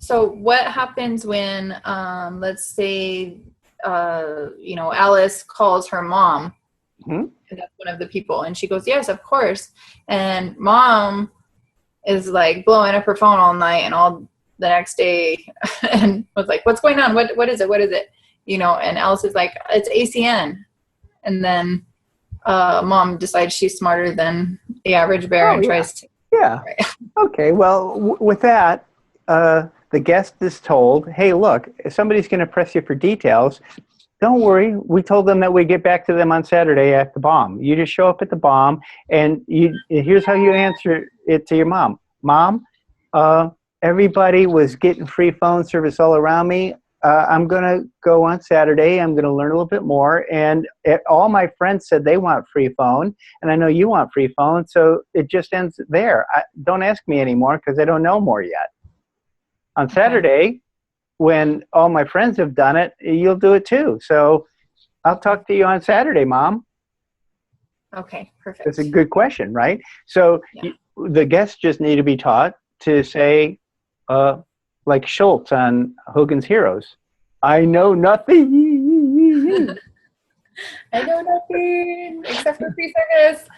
So what happens when, let's say, Alice calls her mom, and that's one of the people, and she goes, yes, of course. And mom is like blowing up her phone all night and all the next day and was like, what's going on? What is it? What is it? And Alice is like, it's ACN. And then mom decides she's smarter than the average bear and tries to. Yeah. Right. Okay. Well, with that, the guest is told, hey, look, if somebody's going to press you for details, don't worry. We told them that we get back to them on Saturday at the BOM. You just show up at the BOM, and here's how you answer it to your mom. Mom, everybody was getting free phone service all around me. I'm going to go on Saturday. I'm going to learn a little bit more. And all my friends said they want free phone. And I know you want free phone. So it just ends there. Don't ask me anymore because I don't know more yet. On Saturday, when all my friends have done it, you'll do it too. So I'll talk to you on Saturday, Mom. Okay, perfect. That's a good question, right? So the guests just need to be taught to say, like Schultz on Hogan's Heroes, I know nothing. I know nothing except for free service.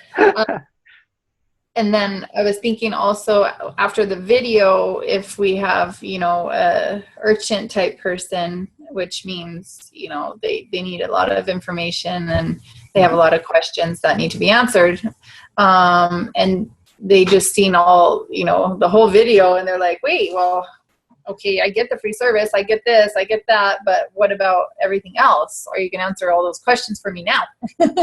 And then I was thinking also after the video, if we have, a urchin type person, which means, they need a lot of information and they have a lot of questions that need to be answered. And they just seen all, the whole video and they're like, wait, well, okay, I get the free service, I get this, I get that, but what about everything else? Are you going to answer all those questions for me now?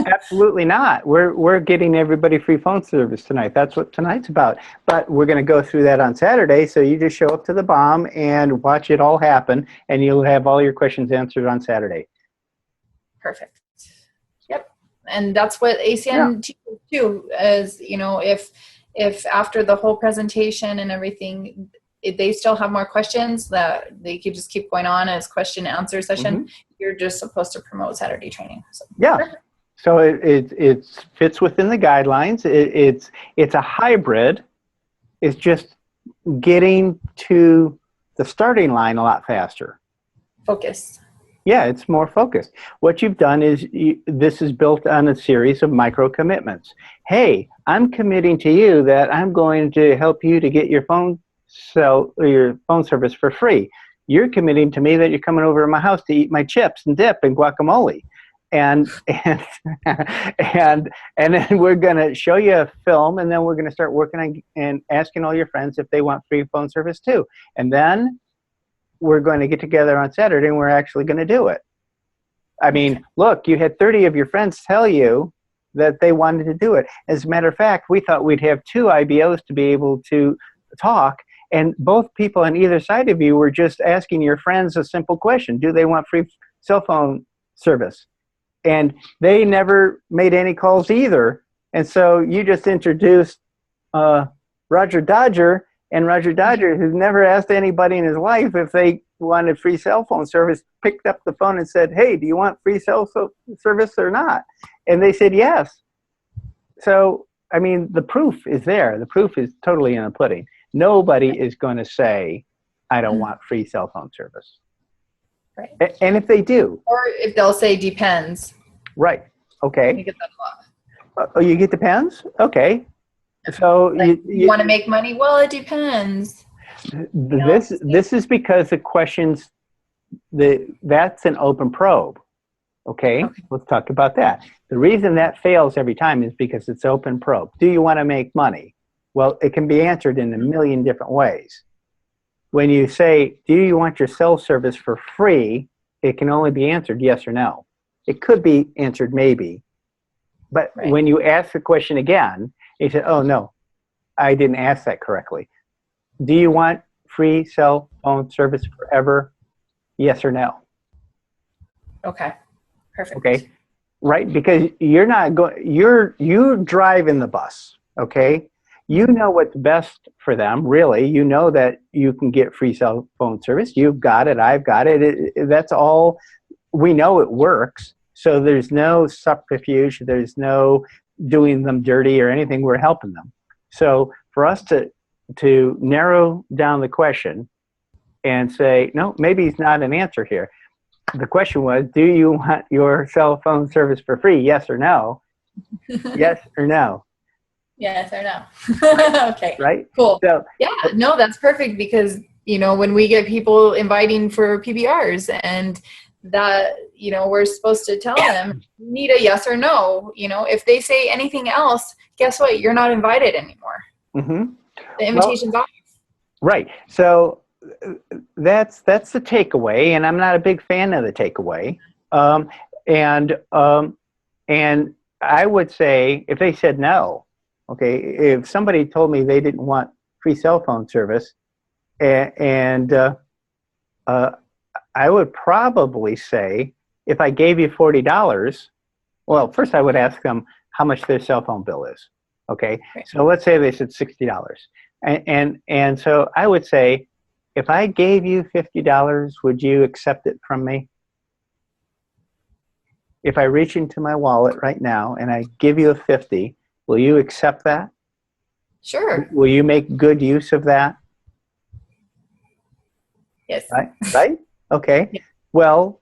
Absolutely not. We're getting everybody free phone service tonight. That's what tonight's about. But we're going to go through that on Saturday, so you just show up to the BOM and watch it all happen, and you'll have all your questions answered on Saturday. Perfect. Yep. And that's what ACN teaches too, is, if after the whole presentation and everything, if they still have more questions, that they could just keep going on as question and answer session. You're just supposed to promote Saturday training. So. Yeah. So it fits within the guidelines. It's a hybrid. It's just getting to the starting line a lot faster. Focus. Yeah, it's more focused. What you've done is this is built on a series of micro commitments. Hey, I'm committing to you that I'm going to help you to get your phone service for free. You're committing to me that you're coming over to my house to eat my chips and dip and guacamole. And then we're going to show you a film, and then we're going to start working on and asking all your friends if they want free phone service too. And then we're going to get together on Saturday and we're actually going to do it. I mean, look, you had 30 of your friends tell you that they wanted to do it. As a matter of fact, we thought we'd have 2 IBOs to be able to talk. And both people on either side of you were just asking your friends a simple question. Do they want free cell phone service? And they never made any calls either. And so you just introduced Roger Dodger, and Roger Dodger, who's never asked anybody in his life if they wanted free cell phone service, picked up the phone and said, hey, do you want free cell service or not? And they said yes. So, I mean, the proof is there. The proof is totally in the pudding. Nobody is going to say, I don't want free cell phone service. Right. And if they do. Or if they'll say depends. Right. Okay. You get that a lot. Oh, you get depends? Okay. So like, you want to make money? Well, it depends. This is because the questions, that's an open probe. Okay, let's talk about that. The reason that fails every time is because it's open probe. Do you want to make money? Well, it can be answered in a million different ways. When you say, do you want your cell service for free, it can only be answered yes or no. It could be answered maybe. But when you ask the question again, you say, oh, no, I didn't ask that correctly. Do you want free cell phone service forever? Yes or no? Okay. Perfect. Okay. Right? Because you're not going, you're driving the bus. Okay. You know what's best for them, really. You know that you can get free cell phone service. You've got it. I've got it. That's all. We know it works. So there's no subterfuge. There's no doing them dirty or anything. We're helping them. So for us to narrow down the question, and say, no, maybe it's not an answer here. The question was, do you want your cell phone service for free? Yes or no? Yes or no? Yes or no? Okay. Right? Cool. So, Yeah, no, that's perfect because, you know, when we get people inviting for PBRs and that, you know, we're supposed to tell them, you need a yes or no. You know, if they say anything else, guess what? You're not invited anymore. mm-hmm. The invitation's off. Right. So that's the takeaway, and I'm not a big fan of the takeaway. And I would say if they said no, okay, if somebody told me they didn't want free cell phone service, and I would probably say if I gave you $40, well, first I would ask them how much their cell phone bill is. Okay, Right. so let's say they said $60, and so I would say, if I gave you $50, would you accept it from me? If I reach into my wallet right now and I give you a 50, will you accept that? Sure. Will you make good use of that? Yes. Right? Okay. Yeah. Well,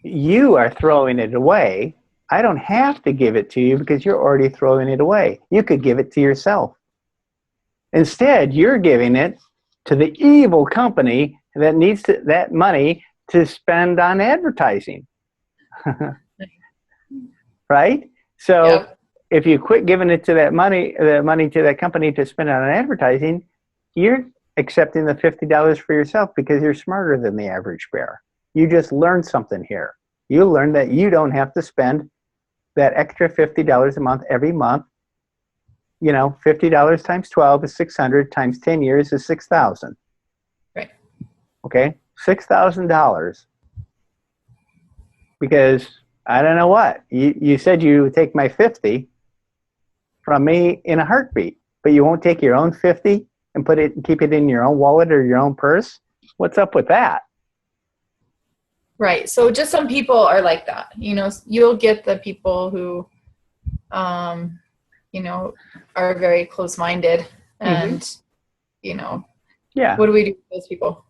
you are throwing it away. I don't have to give it to you because you're already throwing it away. You could give it to yourself. Instead, you're giving it to the evil company that needs that money to spend on advertising. Right? So Yep. if you quit giving it to the money to that company to spend on advertising, you're accepting the $50 for yourself because you're smarter than the average bear. You just learned something here. You learned that you don't have to spend that extra $50 a month every month. You know, $50 times 12 is 600, times 10 years is 6,000. Right. Okay? $6,000. Because I don't know what. You said you would take my 50 from me in a heartbeat, but you won't take your own 50 and keep it in your own wallet or your own purse? What's up with that? Right. So just some people are like that. You know, you'll get the people who, you know, are very close-minded and, you know, Yeah. what do we do with those people?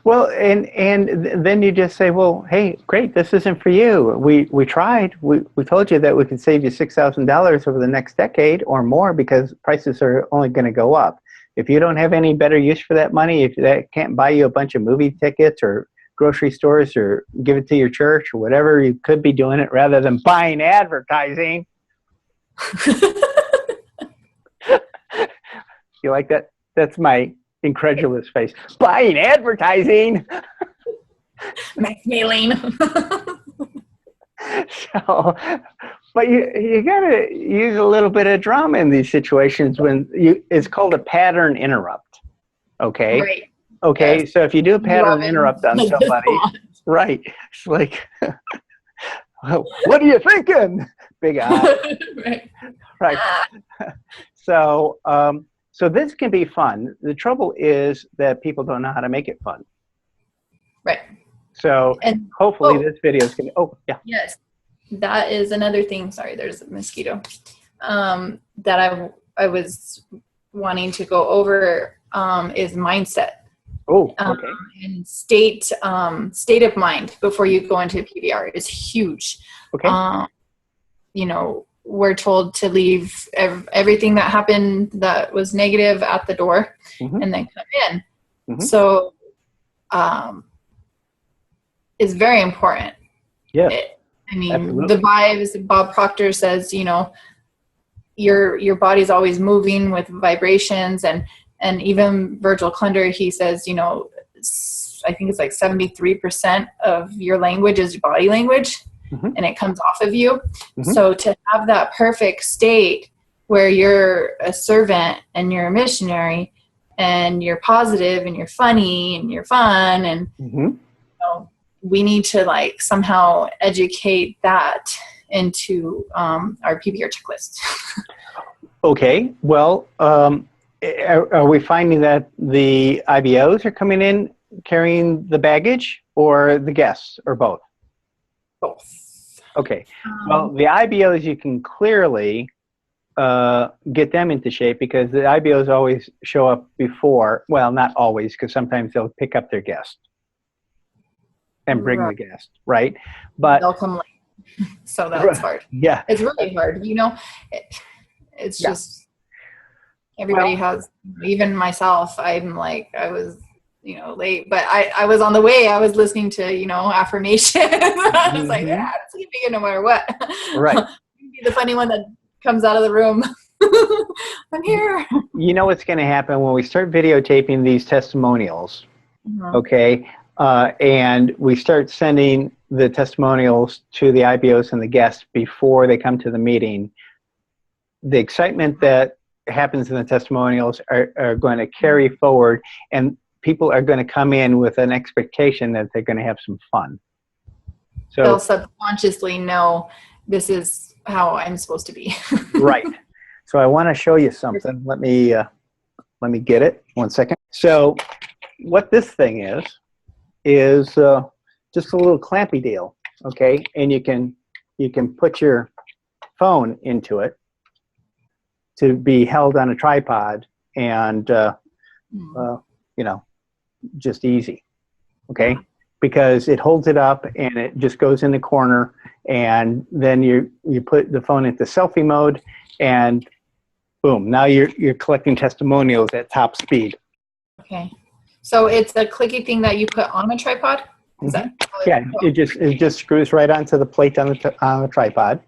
Well, and then you just say, well, hey, great, this isn't for you. We tried. We told you that we could save you $6,000 over the next decade or more because prices are only going to go up. If you don't have any better use for that money, if that can't buy you a bunch of movie tickets or grocery stores or give it to your church or whatever, you could be doing it rather than buying advertising. You like that? That's my incredulous face. Buying advertising. Max mailing. So, but you gotta use a little bit of drama in these situations when it's called a pattern interrupt. Okay. Right. Okay. Yes. So if you do a pattern interrupt on Like somebody, right? It's like, what are you thinking? Big eye. Right. Right. So, so this can be fun. The trouble is that people don't know how to make it fun. Right. So And hopefully this video is going to, oh, yeah. yes, that is another thing. Sorry, there's a mosquito. That I was wanting to go over is mindset. Oh, okay. And state of mind before you go into PBR is huge. Okay. You know, we're told to leave everything that happened that was negative at the door and then come in. So it's very important. Yeah. I mean, absolutely. the vibes, Bob Proctor says, you know, your body's always moving with vibrations, and even Virgil Klunder, he says, you know, I think it's like 73% of your language is body language, and it comes off of you. So to have that perfect state where you're a servant and you're a missionary and you're positive and you're funny and you're fun, and you know, we need to like somehow educate that into our PBR checklist. Okay. Well, are we finding that the IBOs are coming in carrying the baggage, or the guests, or both? Both. Okay. Well, the IBOs you can clearly get them into shape, because the IBOs always show up before, well, not always, because sometimes they'll pick up their guest and bring the guest, right? But they'll come late. So that's hard. Yeah. It's really hard. It's just, everybody has, even myself, I'm like, I was, late, but I was on the way. I was listening to, affirmation. I was like, yeah, I'm sleeping no matter what. Right. Be the funny one that comes out of the room. I'm here. You know what's going to happen when we start videotaping these testimonials, okay, and we start sending the testimonials to the IBOs and the guests before they come to the meeting, the excitement that happens in the testimonials are going to carry forward, and people are going to come in with an expectation that they're going to have some fun. So they'll subconsciously know this is how I'm supposed to be. Right. So I want to show you something. Let me get it. 1 second. So what this thing is just a little clampy deal, okay? And you can put your phone into it to be held on a tripod, and just easy, okay? Because it holds it up and it just goes in the corner, and then you put the phone into selfie mode, and boom, now you're collecting testimonials at top speed. Okay. So it's a clicky thing that you put on a tripod? Is that it just screws right onto the plate on the tripod,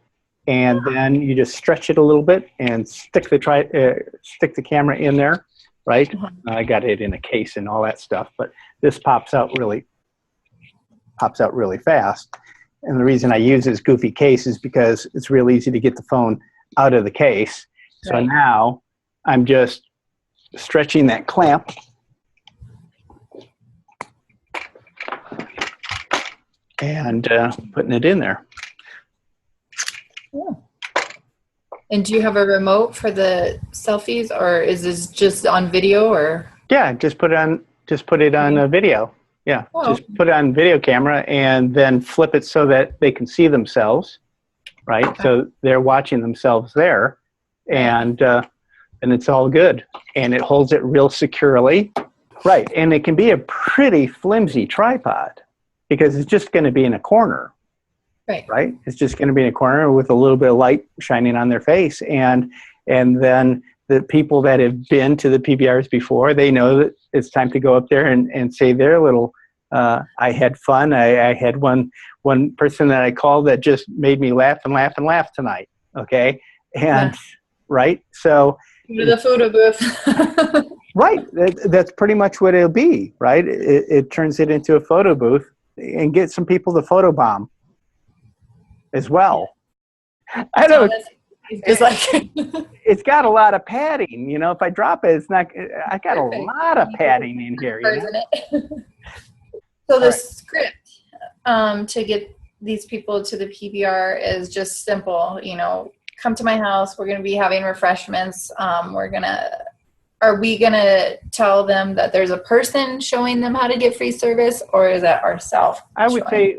and then you just stretch it a little bit and stick the camera in there, right? I got it in a case and all that stuff, but this pops out really fast. And the reason I use this goofy case is because it's real easy to get the phone out of the case. So now I'm just stretching that clamp and putting it in there. Yeah. And do you have a remote for the selfies, or is this just on video, or? Yeah, just put it on a video. Yeah, just put it on video camera and then flip it so that they can see themselves, right? Okay. So they're watching themselves there, and it's all good. And it holds it real securely, right? And it can be a pretty flimsy tripod because it's just going to be in a corner, right? It's just going to be in a corner with a little bit of light shining on their face, and then the people that have been to the PBRs before, they know that it's time to go up there and say their little, I had fun. I had one person that I called that just made me laugh and laugh and laugh tonight. Okay. And right. So the photo booth. Right. That's pretty much what it'll be. Right. It turns it into a photo booth and get some people to photobomb as well. I don't know. It's like it's got a lot of padding, if I drop it, it's not, I got a lot of padding in here. So the script to get these people to the PBR is just simple, come to my house, we're going to be having refreshments. Are we going to tell them that there's a person showing them how to get free service, or is that ourselves? I would say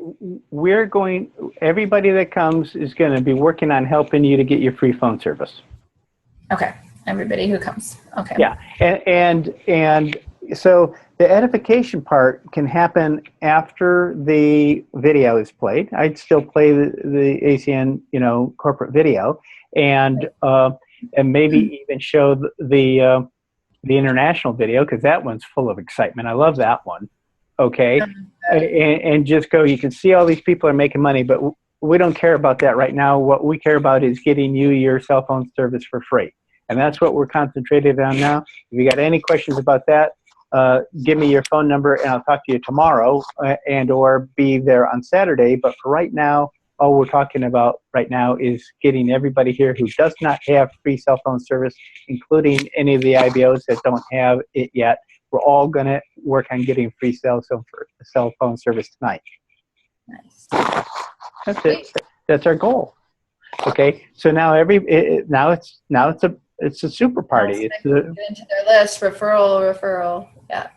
everybody that comes is going to be working on helping you to get your free phone service. Okay. Everybody who comes. Okay. Yeah. And so the edification part can happen after the video is played. I'd still play the ACN, corporate video, and maybe even show the international video, because that one's full of excitement. I love that one. Okay. And just go, you can see all these people are making money, but we don't care about that right now. What we care about is getting you your cell phone service for free. And that's what we're concentrated on now. If you got any questions about that, give me your phone number and I'll talk to you tomorrow or be there on Saturday. But for right now, all we're talking about right now is getting everybody here who does not have free cell phone service, including any of the IBOs that don't have it yet. We're all going to work on getting free cell phone service tonight. Nice. That's it. That's our goal. Okay. So now it's a super party. It's get into their list, referral. Yeah.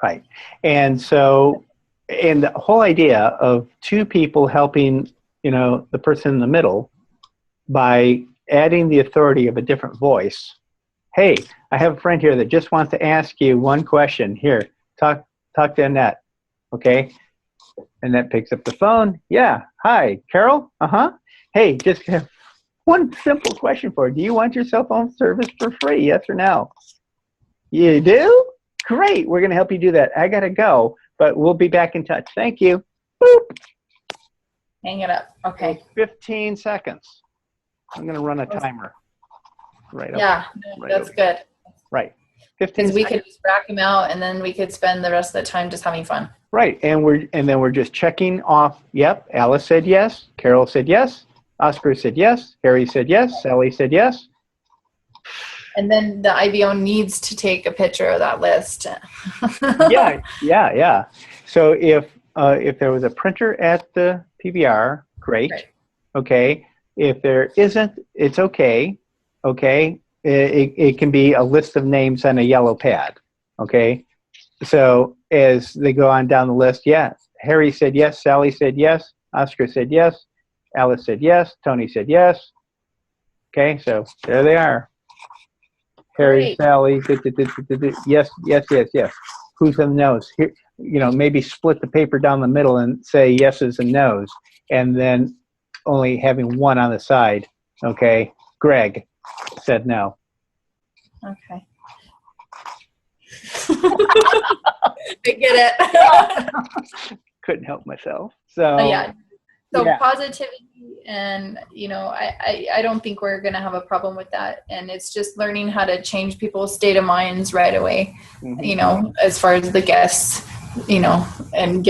Right. And so, and the whole idea of two people helping, the person in the middle by adding the authority of a different voice. Hey, I have a friend here that just wants to ask you one question. Here, talk to Annette. Okay? Annette picks up the phone. Yeah. Hi, Carol? Uh-huh. Hey, just have one simple question for you. Do you want your cell phone service for free? Yes or no? You do? Great. We're going to help you do that. I got to go, but we'll be back in touch. Thank you. Boop. Hang it up. Okay. 15 seconds. I'm going to run a timer. Right up. Yeah, right that's over. good. Right. 15 Because we seconds. could just rack them out, and then we could spend the rest of the time just having fun. Right. And then we're just checking off. Yep. Alice said yes. Carol said yes. Oscar said yes. Harry said yes. Sally said yes. And then the IBO needs to take a picture of that list. Yeah. So if there was a printer at the PBR, great. Right. Okay. If there isn't, it's okay. Okay. It can be a list of names on a yellow pad. Okay. So as they go on down the list, yeah, Harry said yes. Sally said yes. Oscar said yes. Alice said yes. Tony said yes. Okay. So there they are. Harry, Great. Sally, yes. Who's on the nose? Here, maybe split the paper down the middle and say yeses and nos, and then only having one on the side. Okay. Greg said no. Okay. I get it. Couldn't help myself. So Yeah. So yeah. positivity, and I don't think we're gonna have a problem with that. And it's just learning how to change people's state of minds right away. Mm-hmm. As far as the guests, and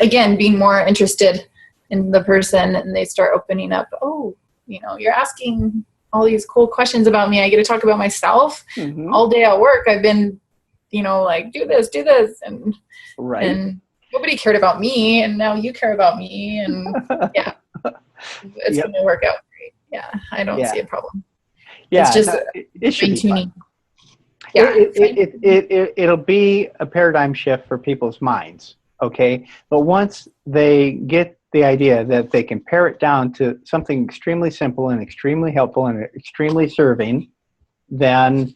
again being more interested in the person, and they start opening up. Oh, you're asking all these cool questions about me. I get to talk about myself all day at work. I've been, like do this, and right. And nobody cared about me, and now you care about me, and yeah, it's going to work out great. Yeah, I don't see a problem. Yeah, it's just it should be tuning. fun. Yeah, it'll be a paradigm shift for people's minds. Okay, but once they get the idea that they can pare it down to something extremely simple and extremely helpful and extremely serving, then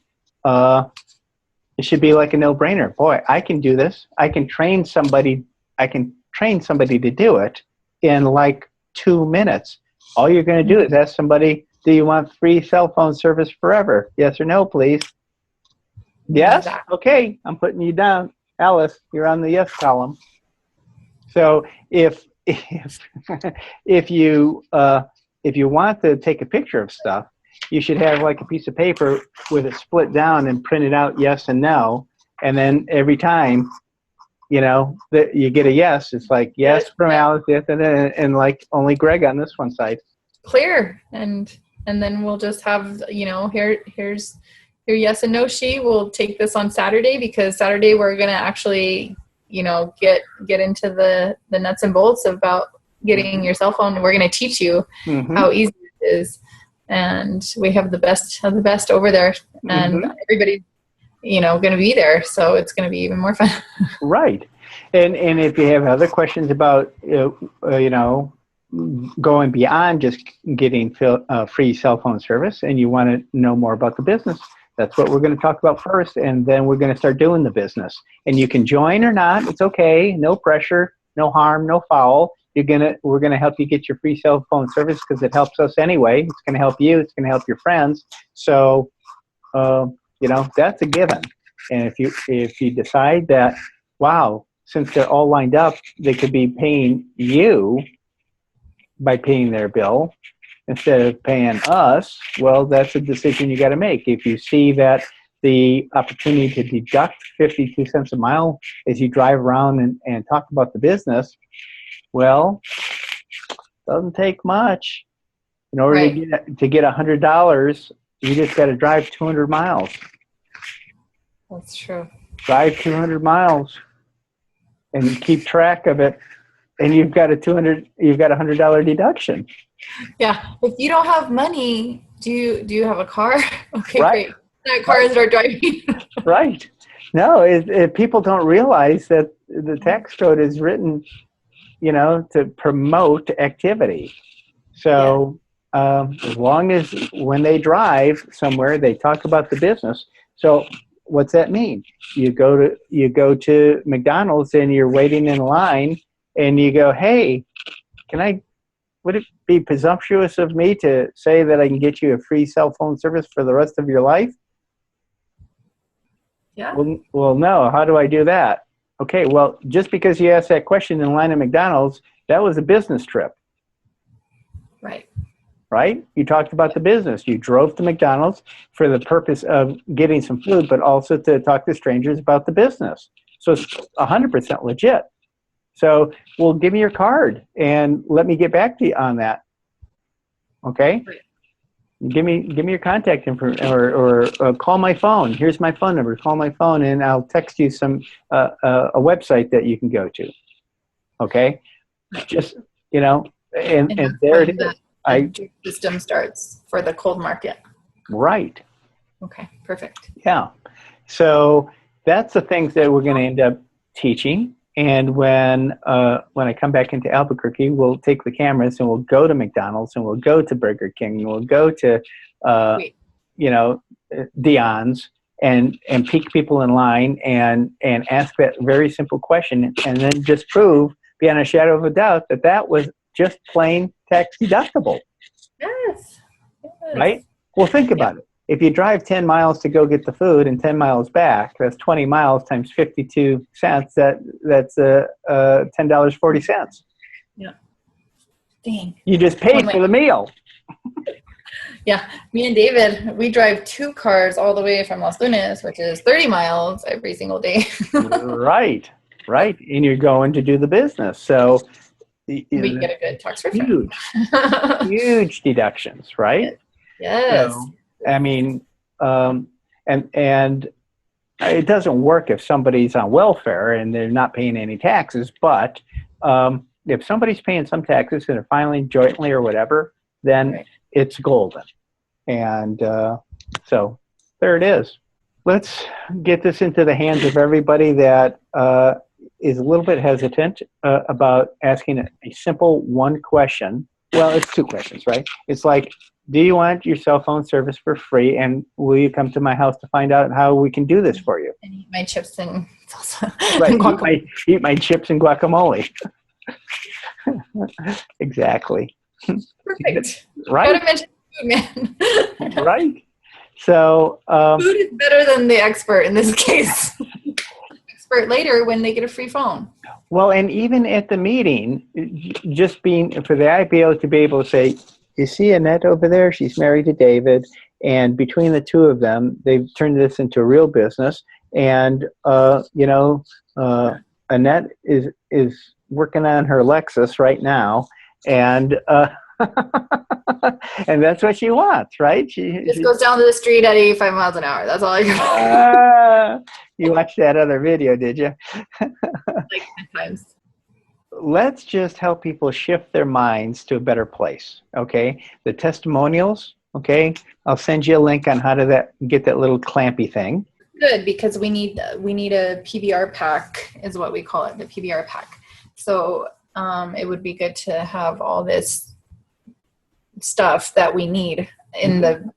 it should be like a no-brainer. Boy, I can do this. I can train somebody to do it in like 2 minutes. All you're going to do is ask somebody, do you want free cell phone service forever? Yes or no, please. Yes? Exactly. Okay, I'm putting you down. Alice, you're on the yes column. So if you want to take a picture of stuff, you should have like a piece of paper with it split down and printed out yes and no, and then every time that you get a yes, it's like yes from Alice, yes, and like only Greg on this one side. Clear. And then we'll just have here's your yes and no sheet. We'll take this on Saturday, because Saturday we're gonna actually get into the nuts and bolts about getting your cell phone. We're gonna teach you how easy it is. And we have the best of the best over there, and everybody's, going to be there. So it's going to be even more fun. Right. And if you have other questions about, going beyond just getting free cell phone service, and you want to know more about the business, that's what we're going to talk about first. And then we're going to start doing the business, and you can join or not. It's okay. No pressure, no harm, no foul. We're gonna help you get your free cell phone service because it helps us anyway. It's gonna help you. It's gonna help your friends. So, that's a given. And if you decide that, wow, since they're all lined up, they could be paying you by paying their bill instead of paying us. Well, that's a decision you got to make. If you see that the opportunity to deduct 52 cents a mile as you drive around and talk about the business. Well, doesn't take much. In order to get $100, you just got to drive 200 miles. That's true. Drive 200 miles and keep track of it, and you've got a $100 deduction. Yeah. If you don't have money, do you have a car? Okay, right. Great. That car is our driving. Right. No, people don't realize that the tax code is written to promote activity. So as long as when they drive somewhere, they talk about the business. So what's that mean? You go to McDonald's and you're waiting in line, and you go, "Hey, would it be presumptuous of me to say that I can get you a free cell phone service for the rest of your life?" Yeah. Well, no. How do I do that? Okay, well, just because you asked that question in line at McDonald's, that was a business trip. Right. Right? You talked about the business. You drove to McDonald's for the purpose of getting some food, but also to talk to strangers about the business. So it's 100% legit. So, well, give me your card and let me get back to you on that. Okay? Right. Give me your contact information, or call my phone. Here's my phone number. Call my phone, and I'll text you a website that you can go to. Okay? Just, and there it is. The system starts for the cold market. Right. Okay, perfect. Yeah. So that's the things that we're going to end up teaching. And when I come back into Albuquerque, we'll take the cameras and we'll go to McDonald's and we'll go to Burger King and we'll go to, Dion's and pique people in line and ask that very simple question, and then just prove beyond a shadow of a doubt that was just plain tax deductible. Yes. Right? Well, think about it. If you drive 10 miles to go get the food and 10 miles back, that's 20 miles times 52 cents. That's $10.40. Yeah. Dang. You just paid for the meal. Yeah. Me and David, we drive 2 cars all the way from Los Lunas, which is 30 miles every single day. Right. And you're going to do the business. So we get a good tax refund. Huge deductions, right? Yes. So, I mean, and it doesn't work if somebody's on welfare and they're not paying any taxes. But if somebody's paying some taxes and they're filing jointly or whatever, then it's golden. And so there it is. Let's get this into the hands of everybody that is a little bit hesitant about asking a simple one question. Well, it's 2 questions, right? It's like, do you want your cell phone service for free, and will you come to my house to find out how we can do this for you? And eat my chips and salsa. Right, eat my chips and guacamole. Exactly. Perfect. Right? Gotta mention food, man. Right. So food is better than the expert in this case. Expert later when they get a free phone. Well, and even at the meeting, just being for the IPO to be able to say, you see Annette over there? She's married to David, and between the 2 of them, they've turned this into a real business. And Annette is working on her Lexus right now, and and that's what she wants, right? She goes down to the street at 85 miles an hour. That's all I got. You watched that other video, did you? Like 10 times. Let's just help people shift their minds to a better place, okay? The testimonials, okay? I'll send you a link on how to get that little clampy thing. Good, because we need a PBR pack is what we call it, the PBR pack. So it would be good to have all this stuff that we need in the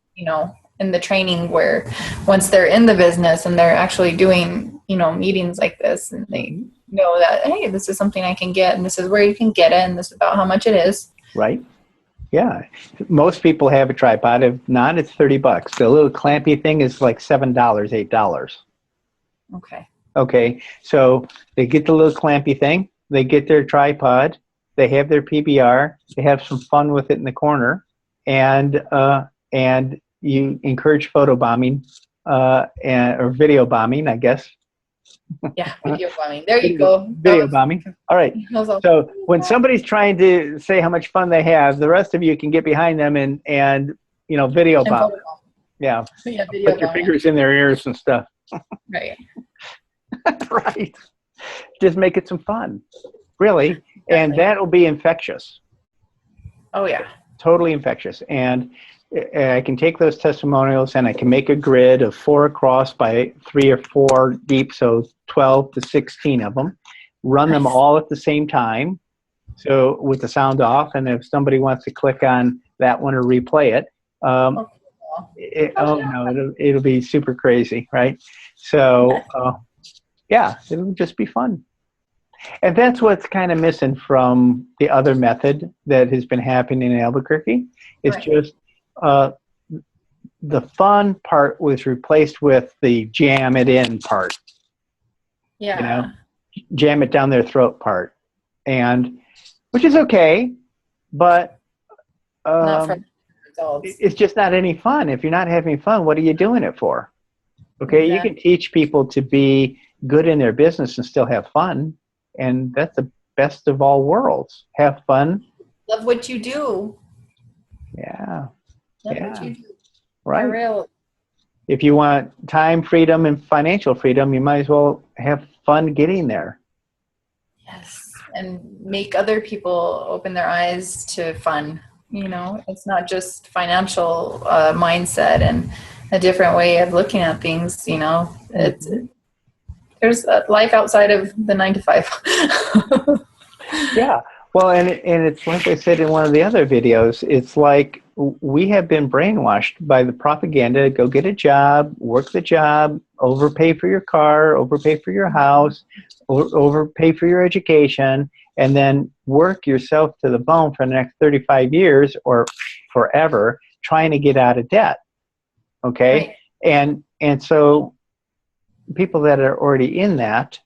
in the training, where once they're in the business and they're actually doing meetings like this, and they know that, hey, this is something I can get, and this is where you can get it, and this is about how much it is. Right. Yeah. Most people have a tripod. If not, it's $30. The little clampy thing is like $7, $8. Okay. So they get the little clampy thing. They get their tripod. They have their PBR. They have some fun with it in the corner, and you encourage photo bombing or video bombing, I guess. Yeah, video bombing. There you go. Video bombing. All right. So when somebody's trying to say how much fun they have, the rest of you can get behind them and video bomb. Yeah. Put your fingers in their ears and stuff. Right. Right. Just make it some fun. Really. Exactly. And that'll be infectious. Oh, yeah. Totally infectious. And I can take those testimonials and I can make a grid of 4 across by 3 or 4 deep, so 12 to 16 of them, run them all at the same time, so with the sound off. And if somebody wants to click on that one or replay it. Oh, Oh no, it'll be super crazy, right? So yeah, it'll just be fun. And that's what's kind of missing from the other method that has been happening in Albuquerque. It's right. just the fun part was replaced with the jam it in part. Yeah. You know, jam it down their throat part, and which is okay, but Not for results. it's just not any fun. If you're not having fun, what are you doing it for? Okay, Exactly. you can teach people to be good in their business and still have fun, and that's the best of all worlds. Have fun. Love what you do. Yeah. Love Yeah. what you do. Right. For real. If you want time freedom and financial freedom, you might as well have fun getting there. Yes. And make other people open their eyes to fun. You know, it's not just financial mindset and a different way of looking at things. You know, there's a life outside of the 9 to 5. Yeah. Well, and it's like I said in one of the other videos, it's like we have been brainwashed by the propaganda. Go get a job, work the job, overpay for your car, overpay for your house, overpay for your education, and then work yourself to the bone for the next 35 years or forever trying to get out of debt. Okay? Right. And so people that are already in that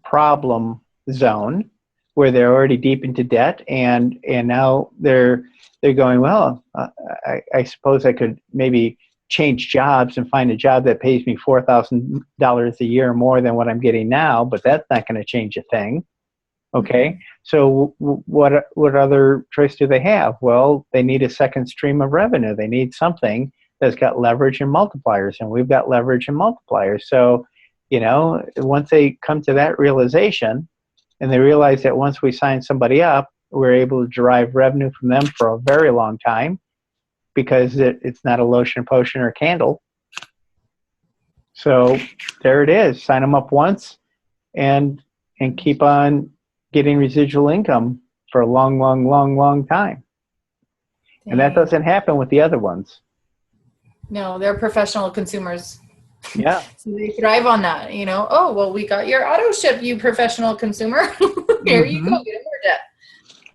problem zone, where they're already deep into debt, and now they're going, well, I suppose I could maybe change jobs and find a job that pays me $4,000 a year more than what I'm getting now, but that's not going to change a thing. Okay, so what other choice do they have? Well, they need a second stream of revenue. They need something that's got leverage and multipliers, and we've got leverage and multipliers. So, you know, once they come to that realization, and they realize that once we sign somebody up, we're able to derive revenue from them for a very long time because it's not a lotion, potion, or candle. So there it is. Sign them up once and keep on getting residual income for a long, long, long, long time. Dang. And that doesn't happen with the other ones. No, they're professional consumers. Yeah. So they thrive on that, you know. Oh, well, we got your auto ship, you professional consumer. Here you go, get more debt.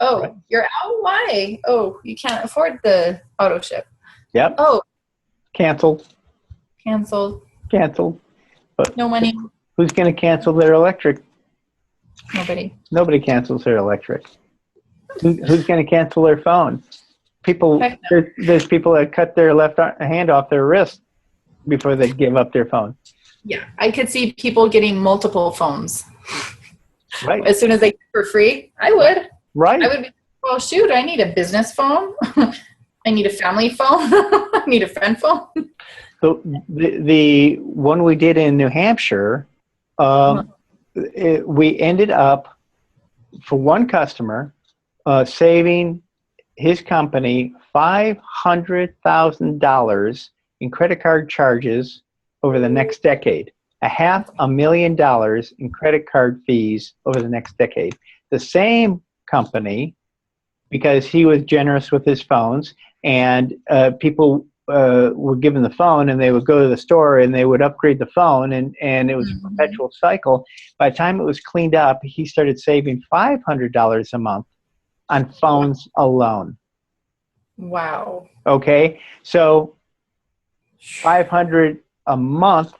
Oh, right. You're out? Why? Oh, you can't afford the auto ship. Yep. Oh. Canceled. Canceled. But no money. Who's going to cancel their electric? Nobody. Nobody cancels their electric. Who's going to cancel their phone? People. No. There's people that cut their left hand off their wrist before they give up their phone. Yeah, I could see people getting multiple phones. Right. As soon as they get for free, I would. Right. I would be, well, shoot, I need a business phone. I need a family phone. I need a friend phone. So the one we did in New Hampshire, we ended up, for one customer, saving his company $500,000 in credit card charges over the next decade. $500,000 in credit card fees over the next decade. The same company, because he was generous with his phones, and people were given the phone, and they would go to the store and they would upgrade the phone, and it was a perpetual cycle. By the time it was cleaned up, he started saving $500 a month on phones alone. Wow. Okay, so 500 a month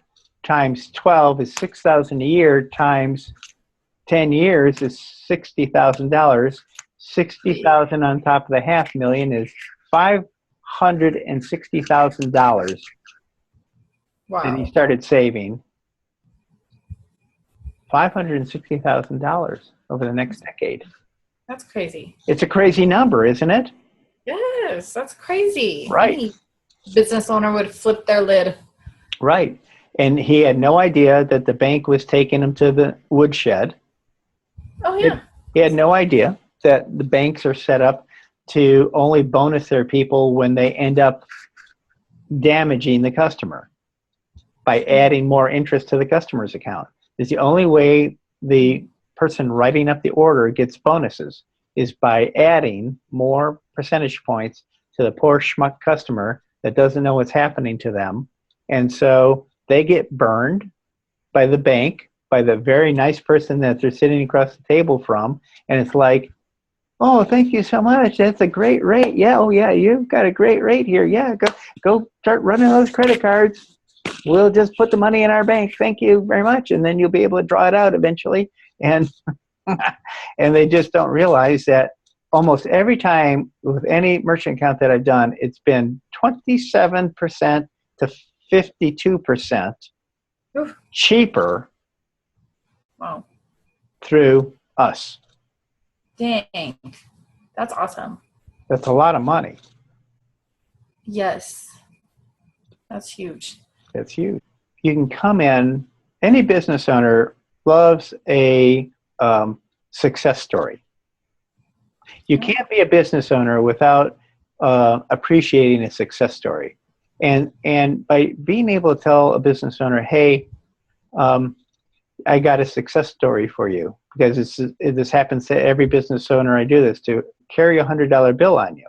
times 12 is 6,000 a year, times 10 years is $60,000. 60,000 on top of the $500,000 is $560,000. Wow. And he started saving $560,000 over the next decade. That's crazy. It's a crazy number, isn't it? Yes, that's crazy. Right. Any business owner would flip their lid. Right. And he had no idea that the bank was taking him to the woodshed. Oh, yeah. He had no idea that the banks are set up to only bonus their people when they end up damaging the customer by adding more interest to the customer's account. It's the only way the person writing up the order gets bonuses is by adding more percentage points to the poor schmuck customer that doesn't know what's happening to them. And so they get burned by the bank, by the very nice person that they're sitting across the table from. And it's like, oh, thank you so much. That's a great rate. Yeah, oh yeah, you've got a great rate here. Yeah, go start running those credit cards. We'll just put the money in our bank. Thank you very much. And then you'll be able to draw it out eventually. And and they just don't realize that almost every time with any merchant account that I've done, it's been 27% to 52% cheaper through us. Dang. That's awesome. That's a lot of money. Yes. That's huge. That's huge. You can come in, any business owner loves a success story. You can't be a business owner without appreciating a success story. And by being able to tell a business owner, hey, I got a success story for you, because this happens to every business owner I do this to, carry $100 bill on you.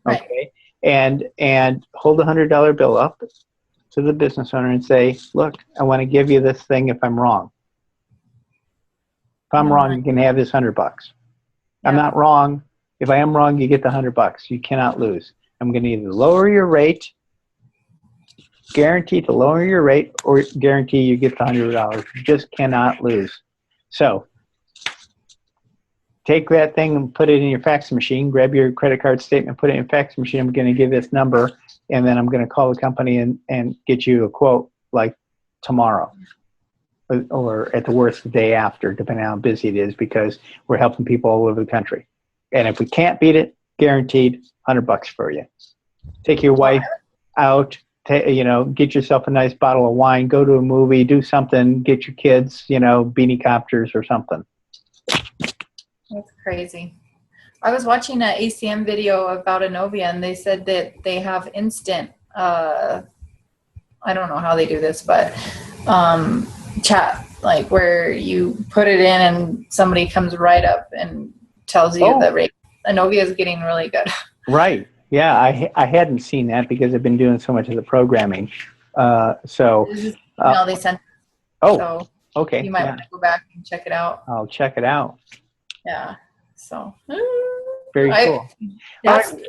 Okay. Right. And hold a $100 bill up to the business owner and say, look, I want to give you this thing if I'm wrong. If I'm wrong, you can have this $100. I'm not wrong. If I am wrong, you get the $100. You cannot lose. I'm going to either lower your rate, guarantee to lower your rate, or guarantee you get the $100. You just cannot lose. So take that thing and put it in your fax machine. Grab your credit card statement, put it in your fax machine. I'm going to give this number, and then I'm going to call the company and get you a quote like tomorrow. Or at the worst, the day after, depending on how busy it is, because we're helping people all over the country. And if we can't beat it, guaranteed $100 for you. Take your wife out, get yourself a nice bottle of wine, go to a movie, do something, get your kids, beanie copters or something. That's crazy. I was watching an ACM video about Inovia, and they said that they have instant, I don't know how they do this, but chat, like where you put it in and somebody comes right up and tells you the rate. Inovia is getting really good. Right. Yeah, I hadn't seen that because I've been doing so much of the programming. They sent. So okay. You might want to go back and check it out. I'll check it out. Yeah. So. Very cool.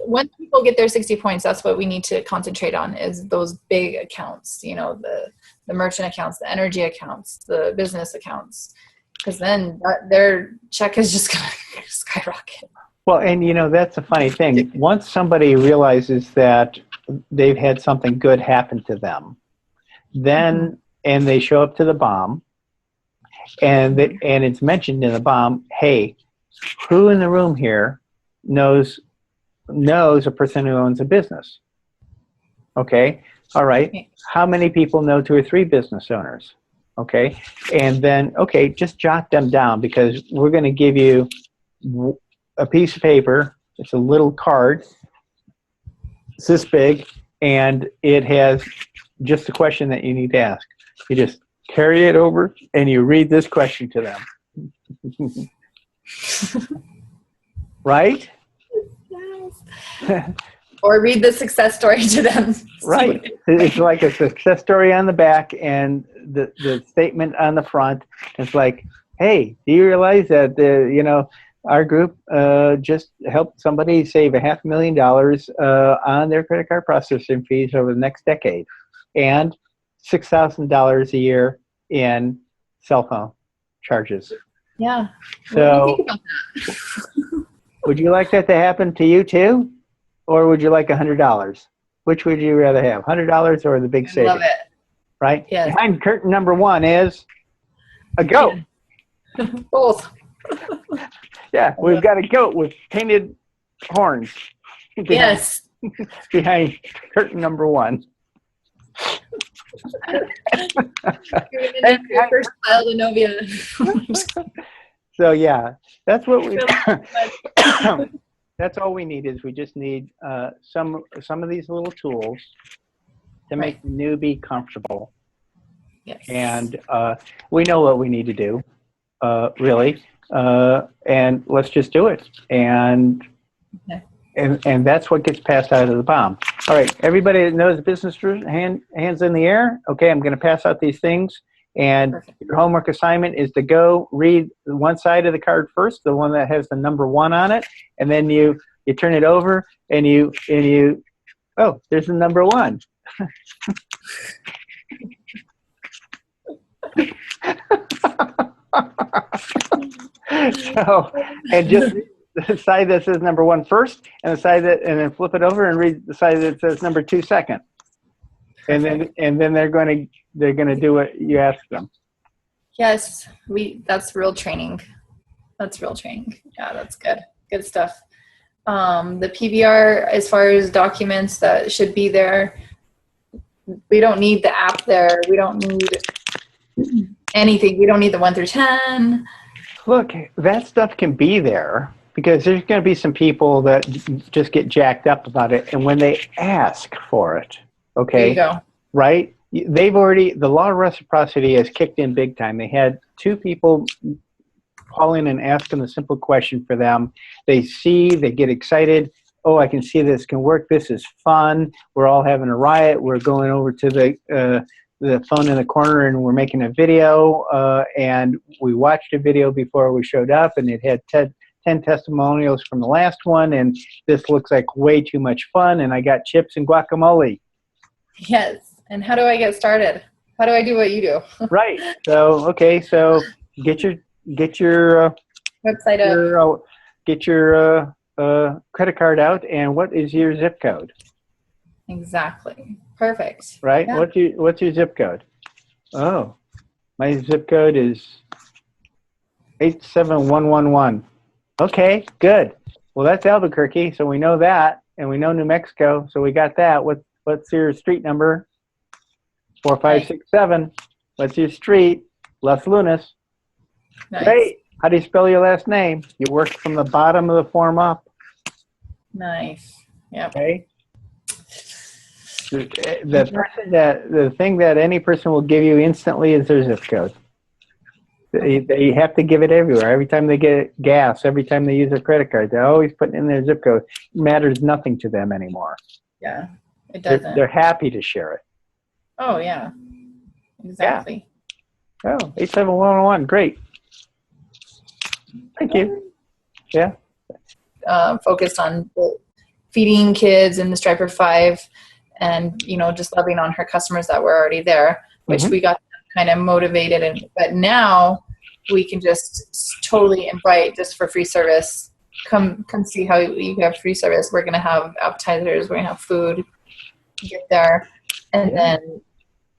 When people get their 60 points, that's what we need to concentrate on, is those big accounts, the merchant accounts, the energy accounts, the business accounts, because then their check is just going to skyrocket. Well, and that's a funny thing. Once somebody realizes that they've had something good happen to them, then, and they show up to the BOM, and it's mentioned in the BOM, hey, who in the room here knows a person who owns a business? Okay. All right. How many people know 2 or 3 business owners? Okay. And then, just jot them down, because we're going to give you a piece of paper. It's a little card. It's this big, and it has just a question that you need to ask. You just carry it over and you read this question to them. Right? Yes. Or read the success story to them. Right. It's like a success story on the back and the statement on the front. It's like, hey, do you realize that our group just helped somebody save $500,000 on their credit card processing fees over the next decade, and $6,000 a year in cell phone charges. Yeah. So would you like that to happen to you too? Or would you like $100? Which would you rather have, $100 or the big savings? Love it. Right? Yes. Behind curtain number 1 is a goat. Both. Yeah, we've got a goat with painted horns. Yes. Behind curtain number 1. You're gonna name your first child Inovia. So yeah, that's what we. That's all we need. Is we just need some of these little tools to make the newbie comfortable. Yes. And we know what we need to do, really. And let's just do it. And and that's what gets passed out of the BOM. All right, everybody that knows business rules, hands in the air. Okay, I'm going to pass out these things, and Perfect. your homework assignment is to go read one side of the card first, the one that has the number 1 on it, and then you turn it over, and you oh, there's the number 1. So, and just the side that says number 1 first, and then flip it over and read the side that says number 2 second. And then they're going to do what you ask them. Yes, that's real training. That's real training. Yeah, that's good. Good stuff. The PBR, as far as documents that should be there, we don't need the app there. We don't need anything. We don't need the 1 through 10. Look, that stuff can be there because there's going to be some people that just get jacked up about it. And when they ask for it, okay, There you go. right? The law of reciprocity has kicked in big time. They had 2 people call in and ask them a simple question for them. They get excited. Oh, I can see this can work. This is fun. We're all having a riot. We're going over to the phone in the corner and we're making a video. And we watched a video before we showed up, and it had 10 testimonials from the last one. And this looks like way too much fun. And I got chips and guacamole. Yes. And how do I get started? How do I do what you do? Right. So, okay. So get your Website up. get your credit card out, and what is your zip code? Exactly. Perfect. Right. Yeah. What's your zip code? Oh, my zip code is 87111. Okay, good. Well, that's Albuquerque, so we know that, and we know New Mexico, so we got that. What's your street number? 4567. What's your street? Las Lunas. Nice. Great. How do you spell your last name? You work from the bottom of the form up. Nice. Yep. Okay. The thing that any person will give you instantly is their zip code. They have to give it everywhere. Every time they get gas, every time they use their credit card, they're always putting in their zip code. It matters nothing to them anymore. Yeah, it doesn't. They're happy to share it. Oh, yeah. Exactly. Yeah. Oh, 87111. Great. Thank you. Yeah. Focused on feeding kids in the Striper 5 and, just loving on her customers that were already there, which we got kind of motivated. But now we can just totally invite just for free service. Come see how you have free service. We're going to have appetizers. We're going to have food. Get there and then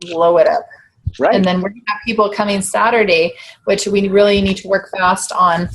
blow it up. Right. And then we're going to have people coming Saturday, which we really need to work fast on